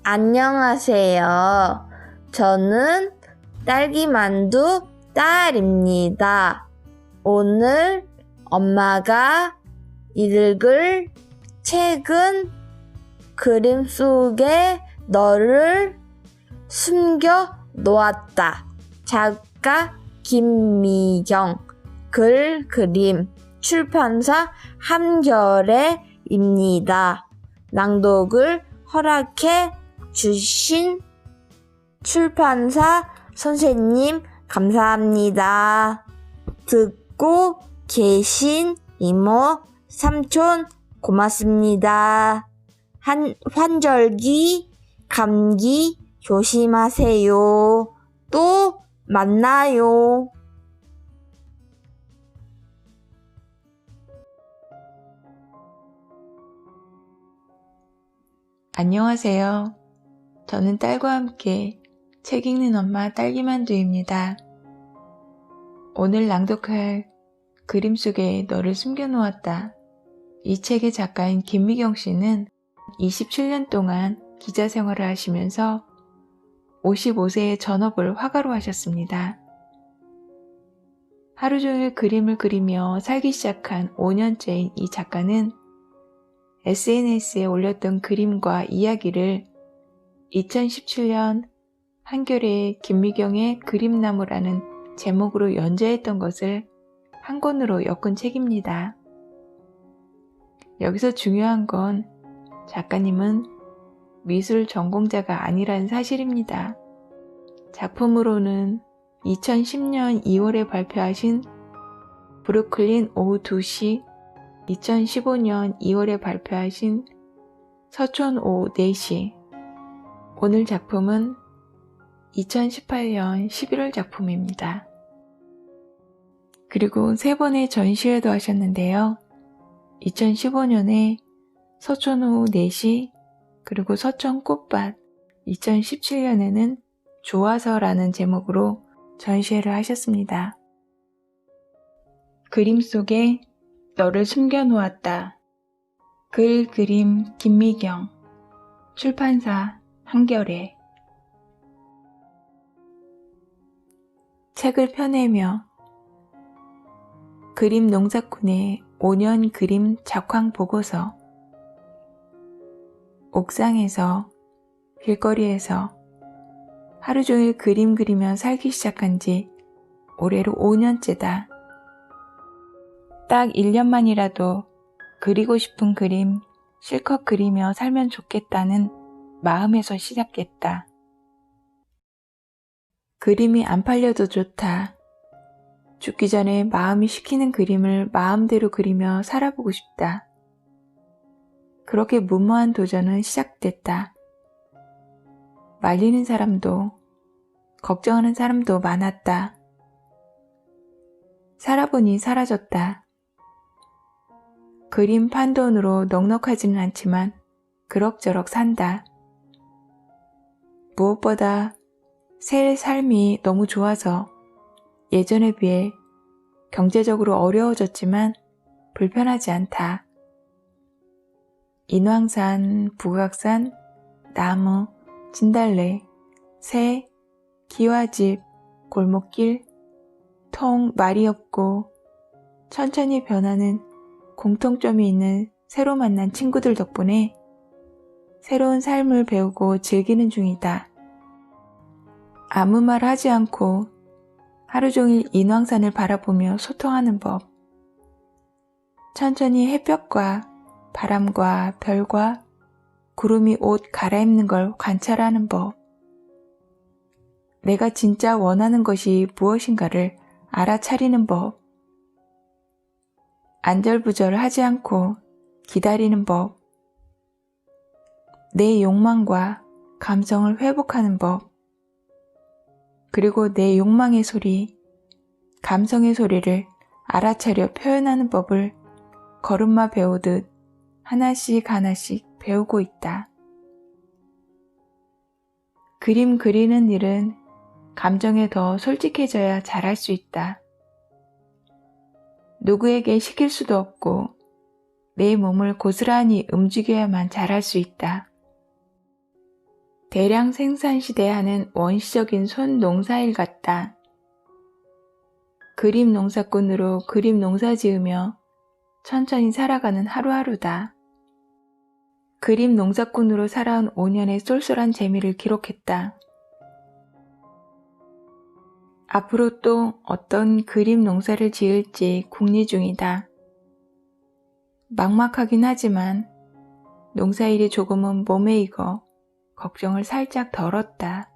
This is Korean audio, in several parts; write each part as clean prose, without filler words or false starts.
안녕하세요. 저는 딸기만두 딸입니다. 오늘 엄마가 읽을 책은 그림 속에 너를 숨겨 놓았다. 작가 김미경, 글 그림, 출판사 한겨레입니다. 낭독을 허락해 주신 출판사 선생님 감사합니다. 듣고 계신 이모, 삼촌 고맙습니다. 환절기, 감기 조심하세요. 또 만나요. 안녕하세요. 저는 딸과 함께 책 읽는 엄마 딸기만두입니다. 오늘 낭독할 그림 속에 너를 숨겨놓았다. 이 책의 작가인 김미경 씨는 27년 동안 기자 생활을 하시면서 55세에 전업을 화가로 하셨습니다. 하루 종일 그림을 그리며 살기 시작한 5년째인 이 작가는 SNS에 올렸던 그림과 이야기를 2017년 한겨레 김미경의 그림나무라는 제목으로 연재했던 것을 한 권으로 엮은 책입니다. 여기서 중요한 건 작가님은 미술 전공자가 아니라는 사실입니다. 작품으로는 2010년 2월에 발표하신 브루클린 오후 2시, 2015년 2월에 발표하신 서촌 오후 4시, 오늘 작품은 2018년 11월 작품입니다. 그리고 3번의 전시회도 하셨는데요. 2015년에 서촌 오후 4시, 그리고 서촌 꽃밭, 2017년에는 좋아서라는 제목으로 전시회를 하셨습니다. 그림 속에 너를 숨겨놓았다. 글 그림 김미경, 출판사 한겨레. 책을 펴내며 그림 농사꾼의 5년 그림 작황 보고서. 옥상에서, 길거리에서 하루 종일 그림 그리며 살기 시작한 지 올해로 5년째다. 딱 1년만이라도 그리고 싶은 그림 실컷 그리며 살면 좋겠다는 마음에서 시작했다. 그림이 안 팔려도 좋다. 죽기 전에 마음이 시키는 그림을 마음대로 그리며 살아보고 싶다. 그렇게 무모한 도전은 시작됐다. 말리는 사람도, 걱정하는 사람도 많았다. 살아보니 사라졌다. 그림 판 돈으로 넉넉하지는 않지만 그럭저럭 산다. 무엇보다 새 삶이 너무 좋아서 예전에 비해 경제적으로 어려워졌지만 불편하지 않다. 인왕산, 북악산, 나무, 진달래, 새, 기와집, 골목길, 통 말이 없고 천천히 변하는 공통점이 있는 새로 만난 친구들 덕분에 새로운 삶을 배우고 즐기는 중이다. 아무 말 하지 않고 하루 종일 인왕산을 바라보며 소통하는 법. 천천히 햇볕과 바람과 별과 구름이 옷 갈아입는 걸 관찰하는 법. 내가 진짜 원하는 것이 무엇인가를 알아차리는 법. 안절부절하지 않고 기다리는 법. 내 욕망과 감성을 회복하는 법. 그리고 내 욕망의 소리, 감성의 소리를 알아차려 표현하는 법을 걸음마 배우듯 하나씩 하나씩 배우고 있다. 그림 그리는 일은 감정에 더 솔직해져야 잘할 수 있다. 누구에게 시킬 수도 없고 내 몸을 고스란히 움직여야만 잘할 수 있다. 대량 생산 시대에 하는 원시적인 손 농사일 같다. 그림 농사꾼으로 그림 농사 지으며 천천히 살아가는 하루하루다. 그림 농사꾼으로 살아온 5년의 쏠쏠한 재미를 기록했다. 앞으로 또 어떤 그림 농사를 지을지 궁리 중이다. 막막하긴 하지만 농사일이 조금은 몸에 익어 걱정을 살짝 덜었다.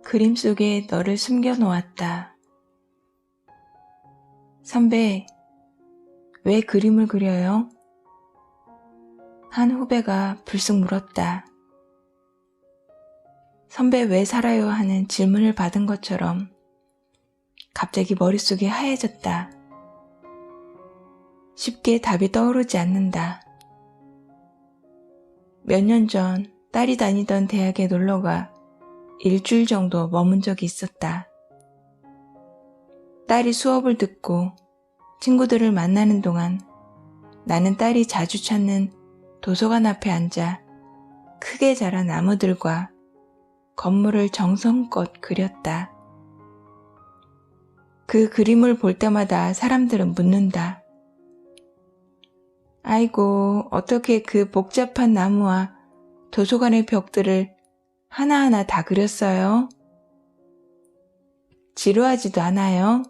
그림 속에 너를 숨겨놓았다. 선배, 왜 그림을 그려요? 한 후배가 불쑥 물었다. 선배 왜 살아요? 하는 질문을 받은 것처럼 갑자기 머릿속이 하얘졌다. 쉽게 답이 떠오르지 않는다. 몇 년 전 딸이 다니던 대학에 놀러가 일주일 정도 머문 적이 있었다. 딸이 수업을 듣고 친구들을 만나는 동안 나는 딸이 자주 찾는 도서관 앞에 앉아 크게 자란 나무들과 건물을 정성껏 그렸다. 그 그림을 볼 때마다 사람들은 묻는다. 아이고, 어떻게 그 복잡한 나무와 도서관의 벽들을 하나하나 다 그렸어요? 지루하지도 않아요?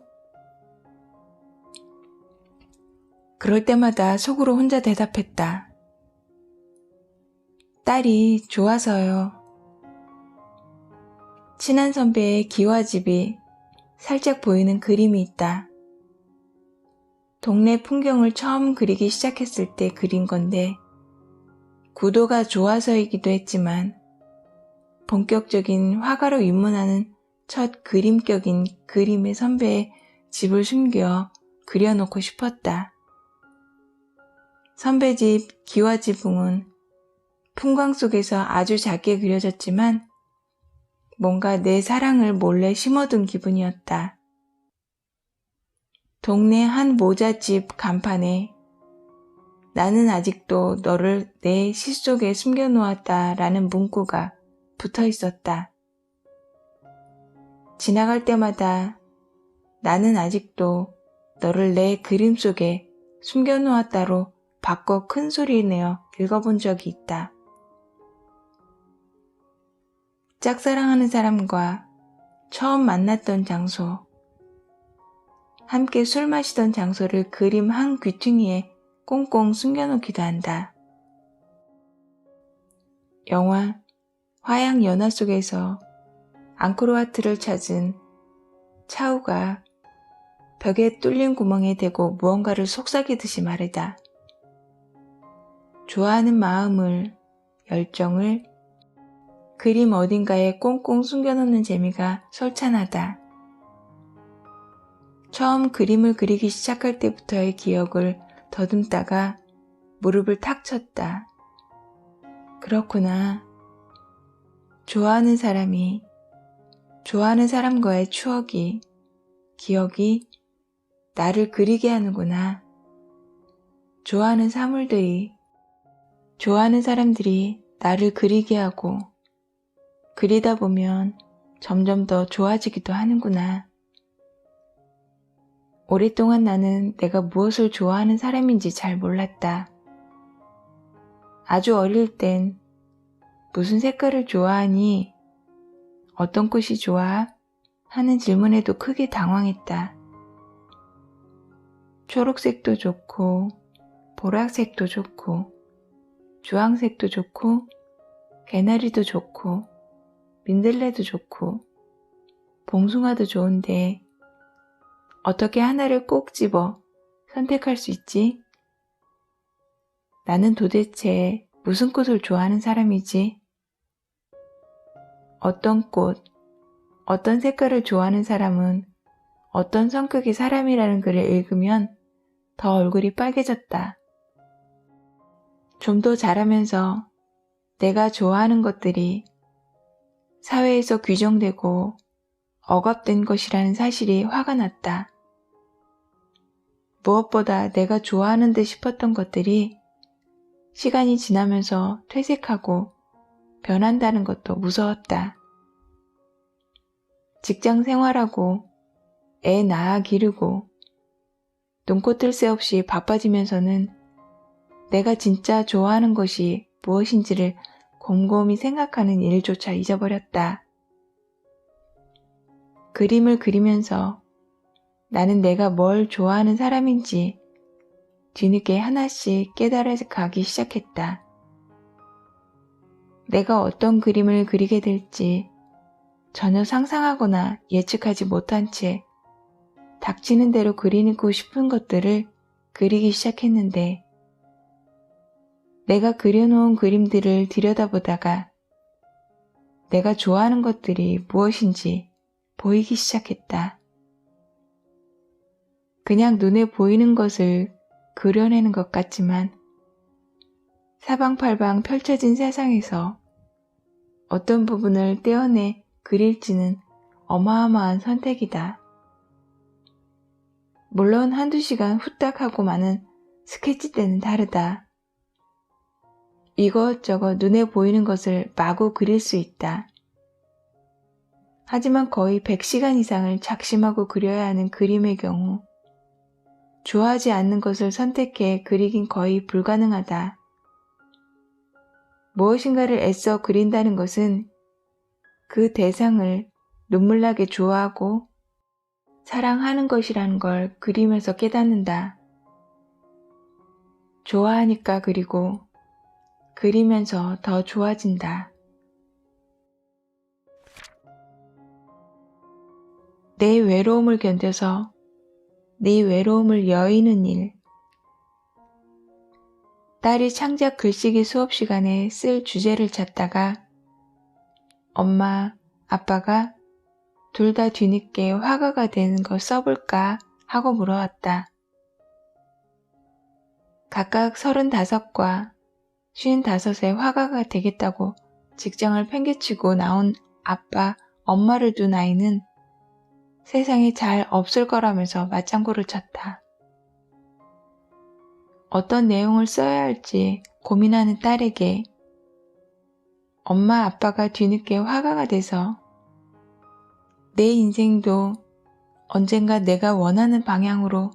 그럴 때마다 속으로 혼자 대답했다. 딸이 좋아서요. 친한 선배의 기와집이 살짝 보이는 그림이 있다. 동네 풍경을 처음 그리기 시작했을 때 그린 건데 구도가 좋아서이기도 했지만 본격적인 화가로 입문하는 첫 그림격인 그림의 선배의 집을 숨겨 그려놓고 싶었다. 선배 집 기와지붕은 풍광 속에서 아주 작게 그려졌지만 뭔가 내 사랑을 몰래 심어둔 기분이었다. 동네 한 모자집 간판에 나는 아직도 너를 내 시 속에 숨겨놓았다 라는 문구가 붙어 있었다. 지나갈 때마다 나는 아직도 너를 내 그림 속에 숨겨놓았다로 바꿔 큰 소리 내어 읽어본 적이 있다. 짝사랑하는 사람과 처음 만났던 장소, 함께 술 마시던 장소를 그림 한 귀퉁이에 꽁꽁 숨겨놓기도 한다. 영화 화양 연화 속에서 앙코르와트를 찾은 차우가 벽에 뚫린 구멍에 대고 무언가를 속삭이듯이 말이다. 좋아하는 마음을, 열정을 그림 어딘가에 꽁꽁 숨겨놓는 재미가 솔찬하다. 처음 그림을 그리기 시작할 때부터의 기억을 더듬다가 무릎을 탁 쳤다. 그렇구나. 좋아하는 사람이, 좋아하는 사람과의 추억이, 기억이 나를 그리게 하는구나. 좋아하는 사물들이, 좋아하는 사람들이 나를 그리게 하고 그리다 보면 점점 더 좋아지기도 하는구나. 오랫동안 나는 내가 무엇을 좋아하는 사람인지 잘 몰랐다. 아주 어릴 땐 무슨 색깔을 좋아하니? 어떤 꽃이 좋아? 하는 질문에도 크게 당황했다. 초록색도 좋고, 보라색도 좋고, 주황색도 좋고, 개나리도 좋고, 민들레도 좋고, 봉숭아도 좋은데 어떻게 하나를 꼭 집어 선택할 수 있지? 나는 도대체 무슨 꽃을 좋아하는 사람이지? 어떤 꽃, 어떤 색깔을 좋아하는 사람은 어떤 성격의 사람이라는 글을 읽으면 더 얼굴이 빨개졌다. 좀 더 자라면서 내가 좋아하는 것들이 사회에서 규정되고 억압된 것이라는 사실이 화가 났다. 무엇보다 내가 좋아하는 듯 싶었던 것들이 시간이 지나면서 퇴색하고 변한다는 것도 무서웠다. 직장 생활하고 애 낳아 기르고 눈꽃을 새 없이 바빠지면서는 내가 진짜 좋아하는 것이 무엇인지를 곰곰이 생각하는 일조차 잊어버렸다. 그림을 그리면서 나는 내가 뭘 좋아하는 사람인지 뒤늦게 하나씩 깨달아가기 시작했다. 내가 어떤 그림을 그리게 될지 전혀 상상하거나 예측하지 못한 채 닥치는 대로 그리고 싶은 것들을 그리기 시작했는데 내가 그려놓은 그림들을 들여다보다가 내가 좋아하는 것들이 무엇인지 보이기 시작했다. 그냥 눈에 보이는 것을 그려내는 것 같지만 사방팔방 펼쳐진 세상에서 어떤 부분을 떼어내 그릴지는 어마어마한 선택이다. 물론 한두 시간 후딱 하고 마는 스케치 때는 다르다. 이것저것 눈에 보이는 것을 마구 그릴 수 있다. 하지만 거의 100시간 이상을 작심하고 그려야 하는 그림의 경우 좋아하지 않는 것을 선택해 그리긴 거의 불가능하다. 무엇인가를 애써 그린다는 것은 그 대상을 눈물나게 좋아하고 사랑하는 것이라는 걸 그리면서 깨닫는다. 좋아하니까 그리고 그리면서 더 좋아진다. 내 외로움을 견뎌서 네 외로움을 여의는 일. 딸이 창작 글쓰기 수업 시간에 쓸 주제를 찾다가 엄마, 아빠가 둘 다 뒤늦게 화가가 되는 거 써볼까 하고 물어왔다. 각각 35과 55의 화가가 되겠다고 직장을 팽개치고 나온 아빠, 엄마를 둔 아이는 세상에 잘 없을 거라면서 맞장구를 쳤다. 어떤 내용을 써야 할지 고민하는 딸에게 엄마, 아빠가 뒤늦게 화가가 돼서 내 인생도 언젠가 내가 원하는 방향으로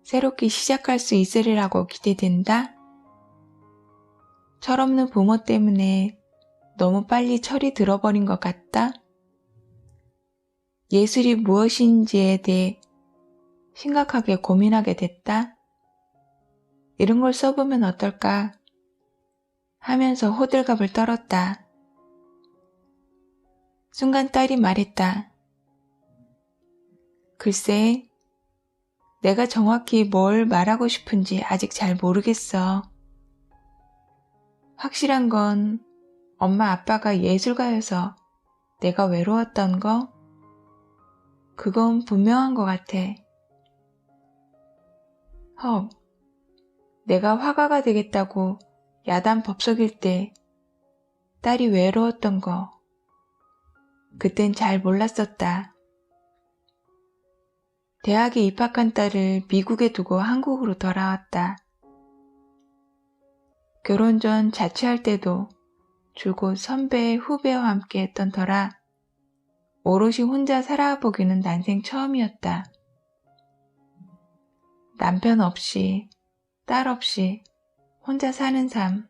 새롭게 시작할 수 있으리라고 기대된다? 철없는 부모 때문에 너무 빨리 철이 들어버린 것 같다? 예술이 무엇인지에 대해 심각하게 고민하게 됐다? 이런 걸 써보면 어떨까? 하면서 호들갑을 떨었다. 순간 딸이 말했다. 글쎄, 내가 정확히 뭘 말하고 싶은지 아직 잘 모르겠어. 확실한 건 엄마 아빠가 예술가여서 내가 외로웠던 거? 그건 분명한 것 같아. 헉, 내가 화가가 되겠다고 야단 법석일 때 딸이 외로웠던 거. 그땐 잘 몰랐었다. 대학에 입학한 딸을 미국에 두고 한국으로 돌아왔다. 결혼 전 자취할 때도 줄곧 선배, 후배와 함께 했던 터라 오롯이 혼자 살아보기는 난생 처음이었다. 남편 없이, 딸 없이 혼자 사는 삶.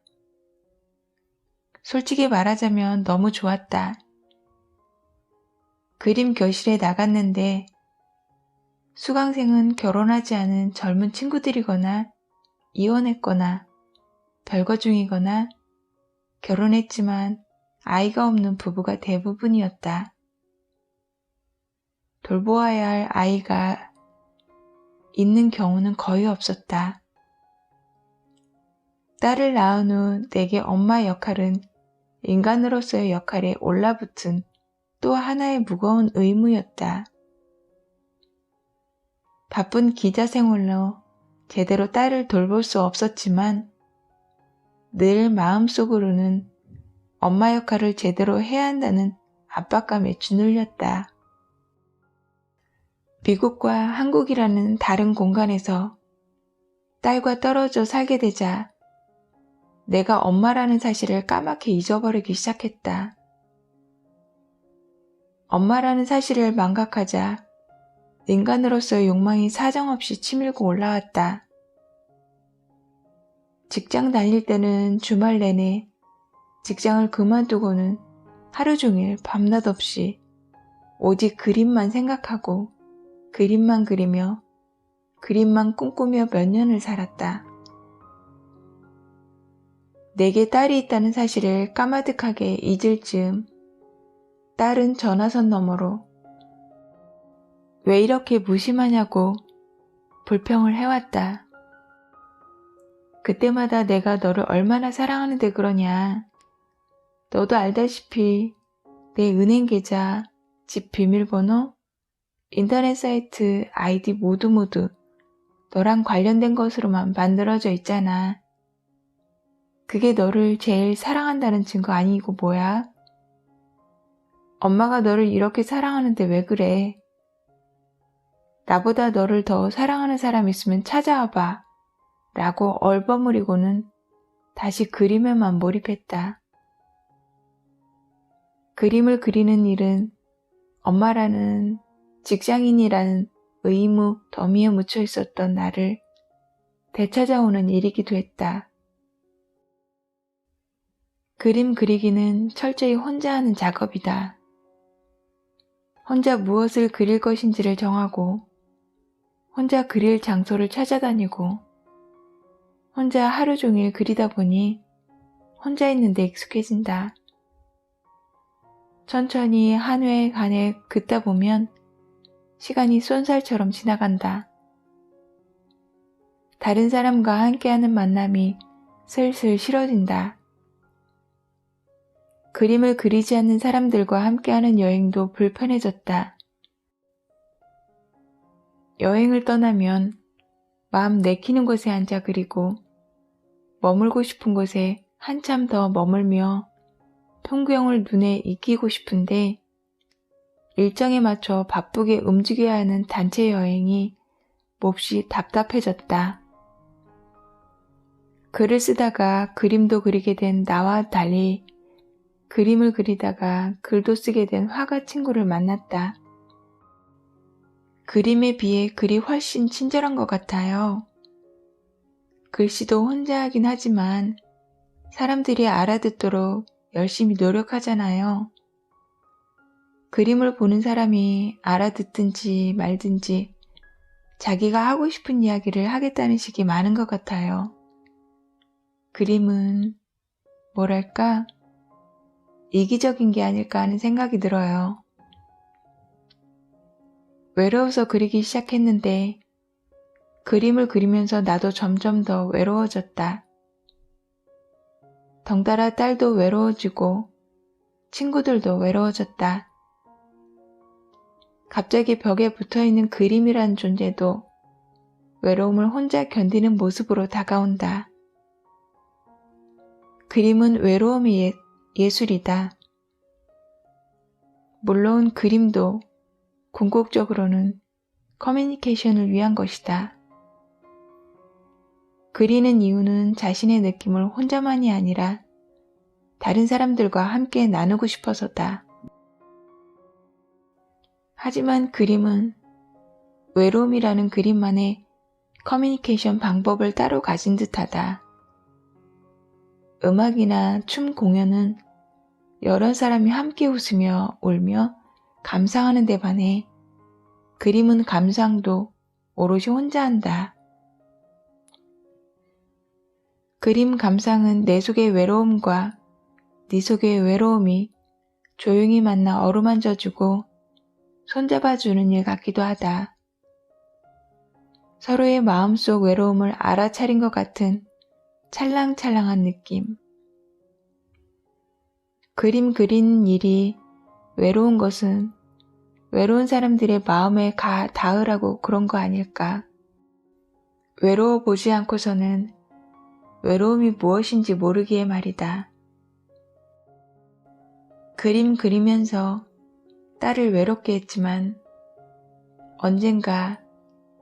솔직히 말하자면 너무 좋았다. 그림 교실에 나갔는데 수강생은 결혼하지 않은 젊은 친구들이거나 이혼했거나 별거 중이거나 결혼했지만 아이가 없는 부부가 대부분이었다. 돌보아야 할 아이가 있는 경우는 거의 없었다. 딸을 낳은 후 내게 엄마 역할은 인간으로서의 역할에 올라붙은 또 하나의 무거운 의무였다. 바쁜 기자 생활로 제대로 딸을 돌볼 수 없었지만 늘 마음속으로는 엄마 역할을 제대로 해야 한다는 압박감에 주눌렸다. 미국과 한국이라는 다른 공간에서 딸과 떨어져 살게 되자 내가 엄마라는 사실을 까맣게 잊어버리기 시작했다. 엄마라는 사실을 망각하자 인간으로서의 욕망이 사정없이 치밀고 올라왔다. 직장 다닐 때는 주말 내내 직장을 그만두고는 하루 종일 밤낮 없이 오직 그림만 생각하고 그림만 그리며 그림만 꿈꾸며 몇 년을 살았다. 내게 딸이 있다는 사실을 까마득하게 잊을 즈음 딸은 전화선 너머로 왜 이렇게 무심하냐고 불평을 해왔다. 그때마다 내가 너를 얼마나 사랑하는데 그러냐. 너도 알다시피 내 은행 계좌, 집 비밀번호, 인터넷 사이트 아이디 모두 너랑 관련된 것으로만 만들어져 있잖아. 그게 너를 제일 사랑한다는 증거 아니고 뭐야? 엄마가 너를 이렇게 사랑하는데 왜 그래? 나보다 너를 더 사랑하는 사람 있으면 찾아와봐. 라고 얼버무리고는 다시 그림에만 몰입했다. 그림을 그리는 일은 엄마라는 직장인이라는 의무 더미에 묻혀 있었던 나를 되찾아오는 일이기도 했다. 그림 그리기는 철저히 혼자 하는 작업이다. 혼자 무엇을 그릴 것인지를 정하고, 혼자 그릴 장소를 찾아다니고, 혼자 하루 종일 그리다 보니 혼자 있는데 익숙해진다. 천천히 한 회 한 회 긋다 보면 시간이 쏜살처럼 지나간다. 다른 사람과 함께하는 만남이 슬슬 싫어진다. 그림을 그리지 않는 사람들과 함께하는 여행도 불편해졌다. 여행을 떠나면 마음 내키는 곳에 앉아 그리고 머물고 싶은 곳에 한참 더 머물며 풍경을 눈에 익히고 싶은데 일정에 맞춰 바쁘게 움직여야 하는 단체 여행이 몹시 답답해졌다. 글을 쓰다가 그림도 그리게 된 나와 달리 그림을 그리다가 글도 쓰게 된 화가 친구를 만났다. 그림에 비해 글이 훨씬 친절한 것 같아요. 글씨도 혼자 하긴 하지만 사람들이 알아듣도록 열심히 노력하잖아요. 그림을 보는 사람이 알아듣든지 말든지 자기가 하고 싶은 이야기를 하겠다는 식이 많은 것 같아요. 그림은 뭐랄까 이기적인 게 아닐까 하는 생각이 들어요. 외로워서 그리기 시작했는데 그림을 그리면서 나도 점점 더 외로워졌다. 덩달아 딸도 외로워지고 친구들도 외로워졌다. 갑자기 벽에 붙어있는 그림이란 존재도 외로움을 혼자 견디는 모습으로 다가온다. 그림은 외로움의 예술이다. 물론 그림도 궁극적으로는 커뮤니케이션을 위한 것이다. 그리는 이유는 자신의 느낌을 혼자만이 아니라 다른 사람들과 함께 나누고 싶어서다. 하지만 그림은 외로움이라는 그림만의 커뮤니케이션 방법을 따로 가진 듯하다. 음악이나 춤 공연은 여러 사람이 함께 웃으며 울며 감상하는 데 반해 그림은 감상도 오롯이 혼자 한다. 그림 감상은 내 속의 외로움과 네 속의 외로움이 조용히 만나 어루만져주고 손잡아주는 일 같기도 하다. 서로의 마음속 외로움을 알아차린 것 같은 찰랑찰랑한 느낌. 그림 그리는 일이 외로운 것은 외로운 사람들의 마음에 닿으라고 그런 거 아닐까. 외로워 보지 않고서는 외로움이 무엇인지 모르기에 말이다. 그림 그리면서 딸을 외롭게 했지만 언젠가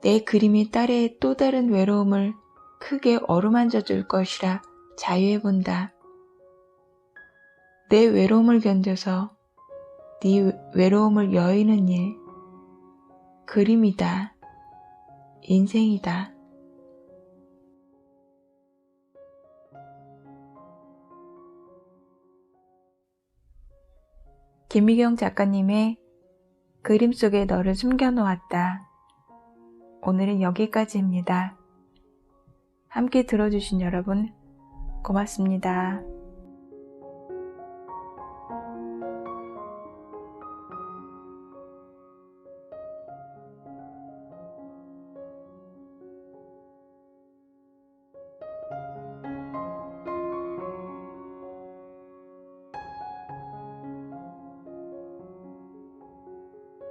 내 그림이 딸의 또 다른 외로움을 크게 어루만져 줄 것이라 자유해본다. 내 외로움을 견뎌서 네 외로움을 여의는 일. 그림이다. 인생이다. 김미경 작가님의 그림 속에 너를 숨겨놓았다. 오늘은 여기까지입니다. 함께 들어주신 여러분 고맙습니다.